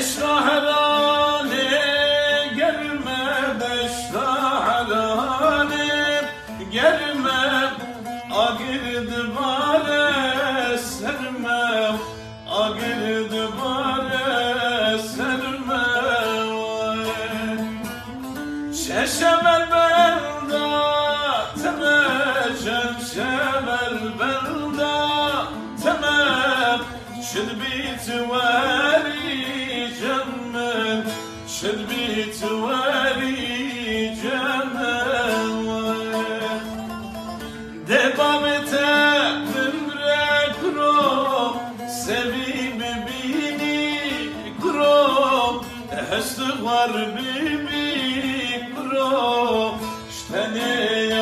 Beşrahelane gelme, beşrahelane gelme, agirdi bare serme, agirdi bare serme. Şeşemel benda temecem, şeşemel benda temem, şedbit veri cemmen, şedbit veri cemmen. Debamete mümre krom, sevim bini krom, hestı var bibi krom, ştene